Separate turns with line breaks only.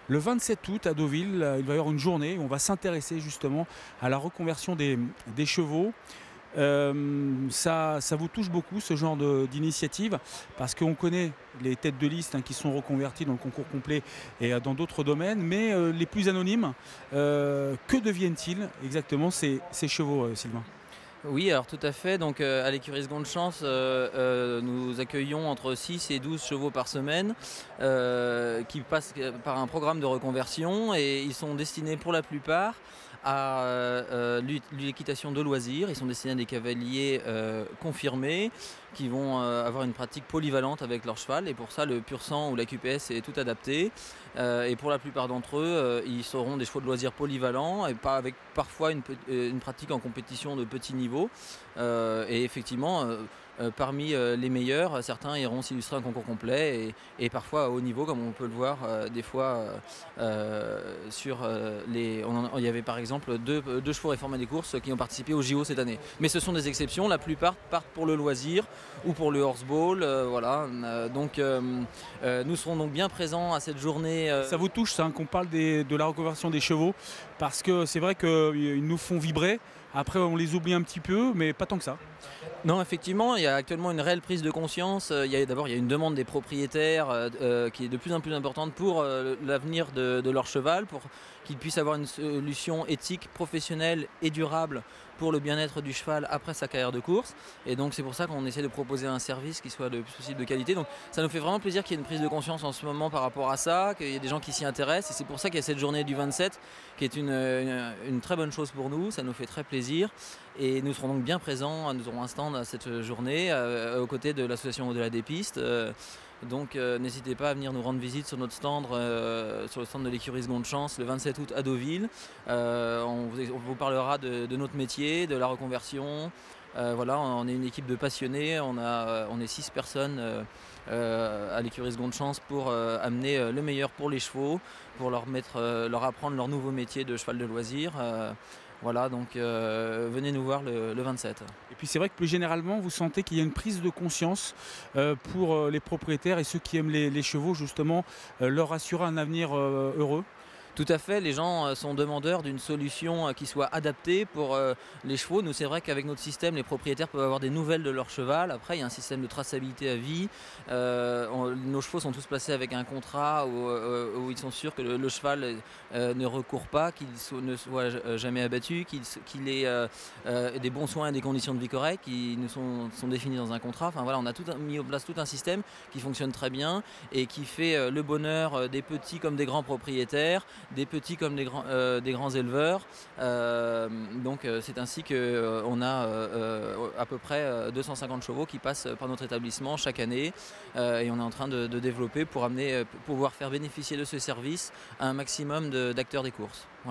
Le 27 août à Deauville, il va y avoir une journée où on va s'intéresser justement à la reconversion des chevaux. Ça vous touche beaucoup ce genre d'initiative parce qu'on connaît les têtes de liste qui sont reconverties dans le concours complet et dans d'autres domaines, mais les plus anonymes, que deviennent-ils exactement ces chevaux, Sylvain?
Oui, alors tout à fait. Donc à l'écurie Seconde Chance, nous accueillons entre 6 et 12 chevaux par semaine qui passent par un programme de reconversion et ils sont destinés pour la plupart à l'équitation de loisirs. Ils sont destinés à des cavaliers confirmés qui vont avoir une pratique polyvalente avec leur cheval et pour ça le pur sang ou la QPS est tout adapté. Et pour la plupart d'entre eux, ils seront des chevaux de loisirs polyvalents et pas avec parfois une pratique en compétition de petit niveau. Et effectivement, parmi les meilleurs, certains iront s'illustrer un concours complet et parfois à haut niveau, comme on peut le voir des fois sur les. Il y avait par exemple deux chevaux réformés des courses qui ont participé au JO cette année. Mais ce sont des exceptions, la plupart partent pour le loisir ou pour le horseball. Voilà. Donc nous serons donc bien présents à cette journée.
Ça vous touche ça, qu'on parle de la reconversion des chevaux, parce que c'est vrai qu'ils nous font vibrer. Après, on les oublie un petit peu, mais pas tant que ça.
Non, effectivement, il y a actuellement une réelle prise de conscience. D'abord, il y a une demande des propriétaires qui est de plus en plus importante pour l'avenir de leur cheval, pour qu'ils puissent avoir une solution éthique, professionnelle et durable pour le bien-être du cheval après sa carrière de course. Et donc, c'est pour ça qu'on essaie de proposer un service qui soit le plus possible de qualité. Donc, ça nous fait vraiment plaisir qu'il y ait une prise de conscience en ce moment par rapport à ça, qu'il y ait des gens qui s'y intéressent. Et c'est pour ça qu'il y a cette journée du 27 qui est une très bonne chose pour nous. Ça nous fait très plaisir. Et nous serons donc bien présents, nous aurons un stand à cette journée aux côtés de l'association Au-delà des pistes. Donc n'hésitez pas à venir nous rendre visite sur notre stand, sur le stand de l'écurie Seconde Chance le 27 août à Deauville. On vous parlera de notre métier, de la reconversion. Voilà, on est une équipe de passionnés, on est 6 personnes à l'écurie Seconde Chance pour amener le meilleur pour les chevaux, pour leur apprendre leur nouveau métier de cheval de loisir. Voilà, donc venez nous voir le 27.
Et puis c'est vrai que plus généralement, vous sentez qu'il y a une prise de conscience pour les propriétaires et ceux qui aiment les chevaux, justement, leur assurer un avenir heureux.
Tout à fait, les gens sont demandeurs d'une solution qui soit adaptée pour les chevaux. Nous, c'est vrai qu'avec notre système, les propriétaires peuvent avoir des nouvelles de leur cheval. Après, il y a un système de traçabilité à vie. Nos chevaux sont tous placés avec un contrat où ils sont sûrs que le cheval ne recourt pas, qu'il ne soit jamais abattu, qu'il ait des bons soins et des conditions de vie correctes qui nous sont définis dans un contrat. Enfin voilà, on a mis en place tout un système qui fonctionne très bien et qui fait le bonheur des petits comme des grands propriétaires, des petits comme des grands éleveurs. Donc c'est ainsi qu'on a à peu près 250 chevaux qui passent par notre établissement chaque année et on est en train de développer pour pouvoir faire bénéficier de ce service à un maximum d'acteurs des courses. Voilà.